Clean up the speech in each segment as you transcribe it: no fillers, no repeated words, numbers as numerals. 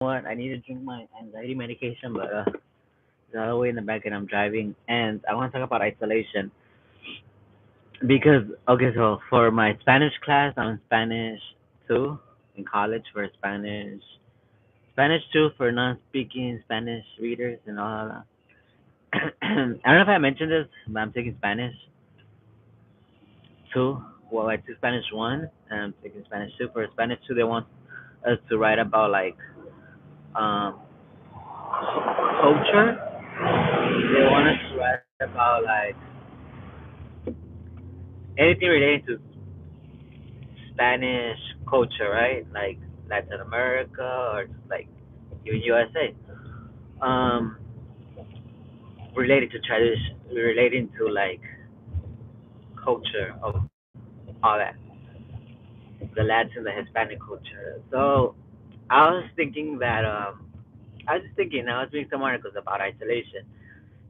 what? I need to drink my anxiety medication, but it's all the way in the back and I'm driving. And I want to talk about isolation because, okay, so for my Spanish class, I'm in Spanish 2 in college for Spanish 2 for non-speaking Spanish readers and all that. I don't know if I mentioned this, but I'm taking Spanish 2. Well, I took Spanish 1 and I'm taking Spanish 2. For Spanish 2, they want us to write about like um, culture. They want us to write about like anything related to Spanish culture, right? Like Latin America or like even USA. Related to tradition, relating to like culture of all that, the Latin, the Hispanic culture. So I was thinking that I was just thinking I was reading some articles about isolation,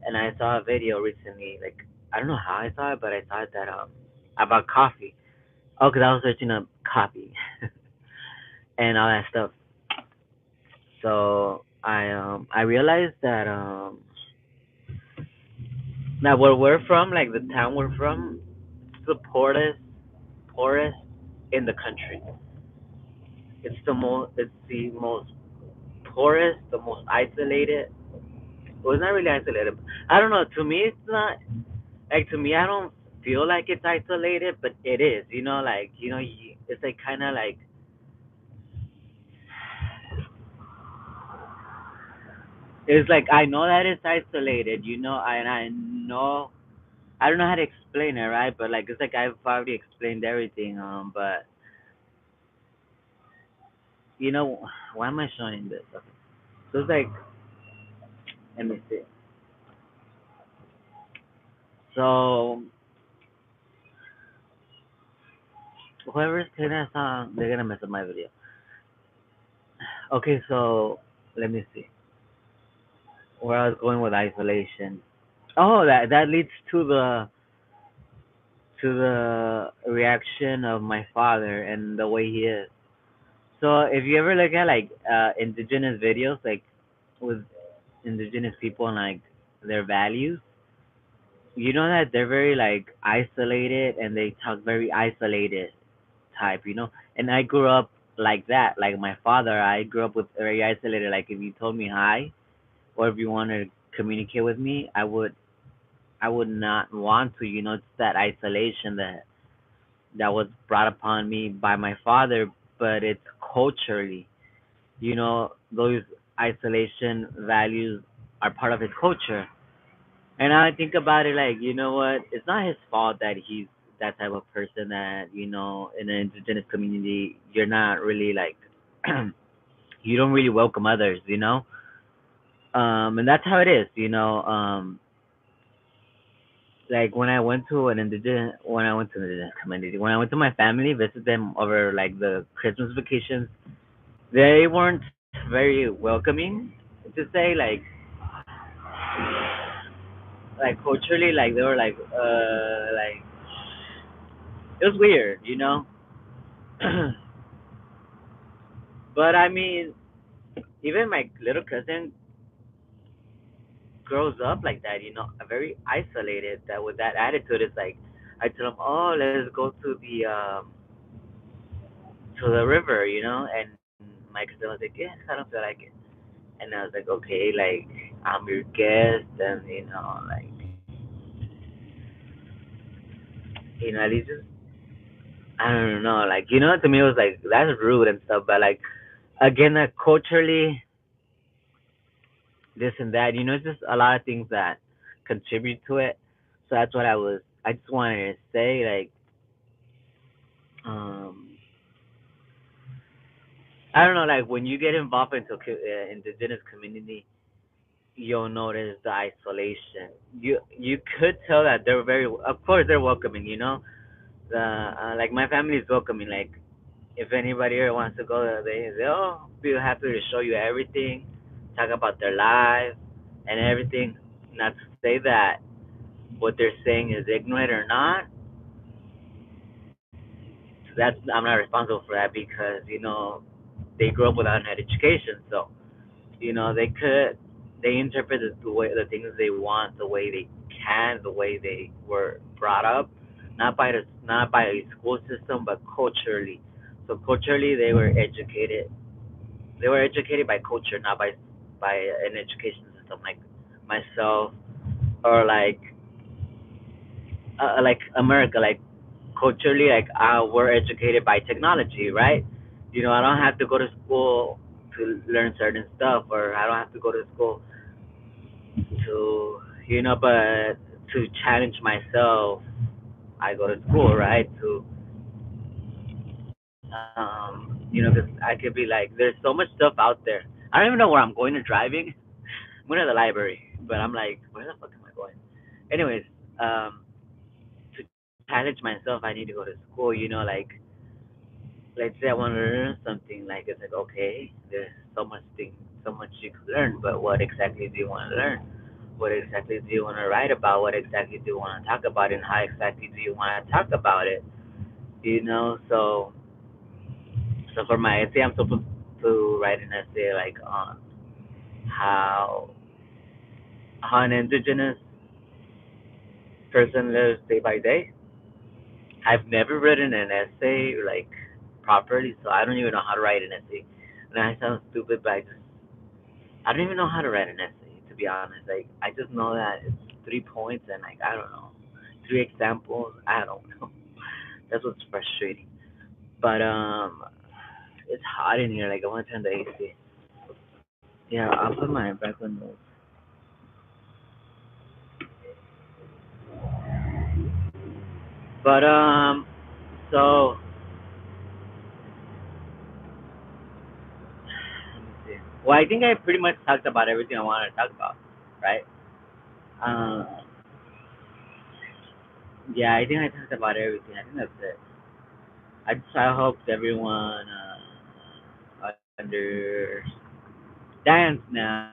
and I saw a video recently. Like I don't know how I saw it, but I saw it that about coffee. Oh, 'cause I was searching up coffee and all that stuff. So I realized that where we're from, like the town we're from, it's the poorest in the country. It's the most poorest, the most isolated. Well, it's not really isolated. I don't know. To me, it's not like to me. I don't feel like it's isolated, but it is. Like it's like kind of like it's like I know that it's isolated. And I know I don't know how to explain it, right? But like it's like I've already explained everything. But you know, why am I showing this? Okay. So it's like, let me see. So whoever's playing that song, they're gonna mess up my video. Okay, so let me see where I was going with isolation. Oh, that leads to the reaction of my father and the way he is. So if you ever look at like indigenous videos, like with indigenous people and like their values, you know that they're very like isolated and they talk very isolated type. And I grew up like that. Like my father, I grew up with very isolated. Like if you told me hi or if you wanted to communicate with me, I would not want to. It's that isolation that was brought upon me by my father, but it's culturally. Those isolation values are part of his culture. And I think about it like, you know what? It's not his fault that he's that type of person that, in the indigenous community, you're not really like, you don't really welcome others. And that's how it is. Like when I went to an indigenous community, when I went to my family, visit them over like the Christmas vacations, they weren't very welcoming to say like culturally, like they were like it was weird. But I mean, even my little cousin grows up like that, very isolated. That with that attitude, it's like I tell him, "Oh, let's go to the river," and my cousin was like, "Yes, I don't feel like it." And I was like, "Okay, like I'm your guest, and like at least just I don't know, like to me it was like that's rude and stuff, but like again, culturally this and that. It's just a lot of things that contribute to it. So that's what I just wanted to say, like, um, I don't know, like when you get involved into indigenous community, you'll notice the isolation. You could tell that they're very, of course, they're welcoming. The like my family is welcoming. Like if anybody here wants to go, they'll be happy to show you everything, talk about their life and everything. Not to say that what they're saying is ignorant or not. That's I'm not responsible for that because they grew up without an education. So they interpret it the things they want the way they can, the way they were brought up, not by a school system, but culturally. So culturally, they were educated by culture, not by an education system like myself, or like America, like culturally, like we're educated by technology, right? I don't have to go to school to learn certain stuff, or I don't have to go to school to, but to challenge myself, I go to school, right? Because I could be like, there's so much stuff out there. I don't even know where I'm going to driving. I'm going to the library, but I'm like, where the fuck am I going? Anyways, um, to challenge myself, I need to go to school. Like, let's say I want to learn something. Like, it's like, okay, there's so much you could learn, but what exactly do you want to learn? What exactly do you want to write about? What exactly do you want to talk about? And how exactly do you want to talk about it? So for my essay, I'm supposed to write an essay like on how an indigenous person lives day by day. I've never written an essay like properly, so I don't even know how to write an essay. And I sound stupid, but I don't even know how to write an essay, to be honest. Like, I just know that it's 3 points and, like, I don't know, 3 examples. I don't know. That's what's frustrating. But it's hot in here. Like, I want to turn the AC. Yeah, I'll put my back windows. But so let me see. Well, I think I pretty much talked about everything I wanted to talk about, right? Um, yeah, I think I talked about everything. I think that's it. I hope everyone understands now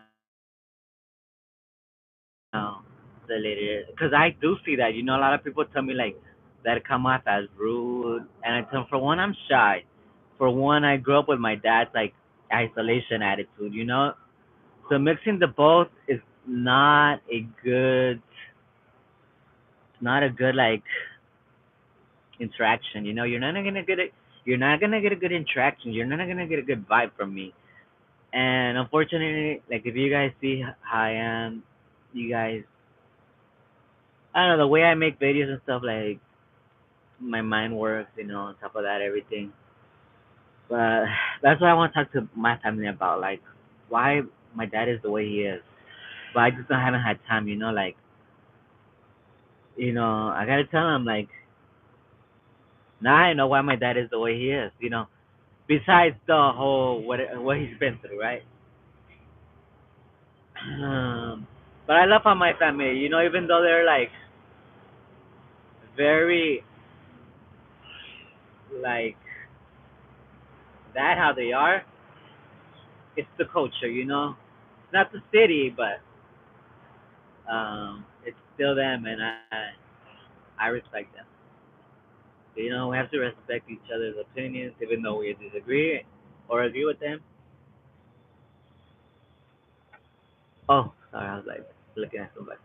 the later, because I do see that. A lot of people tell me like that it come off as rude, and I tell them, for one, I'm shy. For one, I grew up with my dad's like isolation attitude. So mixing the both is not a good like interaction. You're not gonna get a good interaction. You're not gonna get a good vibe from me. And unfortunately, like if you guys see how I am, you guys, I don't know, the way I make videos and stuff, like my mind works, on top of that, everything. But that's what I want to talk to my family about, like why my dad is the way he is. But I just haven't had time, like I gotta tell him like now I know why my dad is the way he is. Besides the whole what he's been through, right? But I love how my family, even though they're like very like that how they are, it's the culture, It's not the city, but it's still them, and I respect them. We have to respect each other's opinions, even though we disagree or agree with them. Oh, sorry, I was like looking at somebody.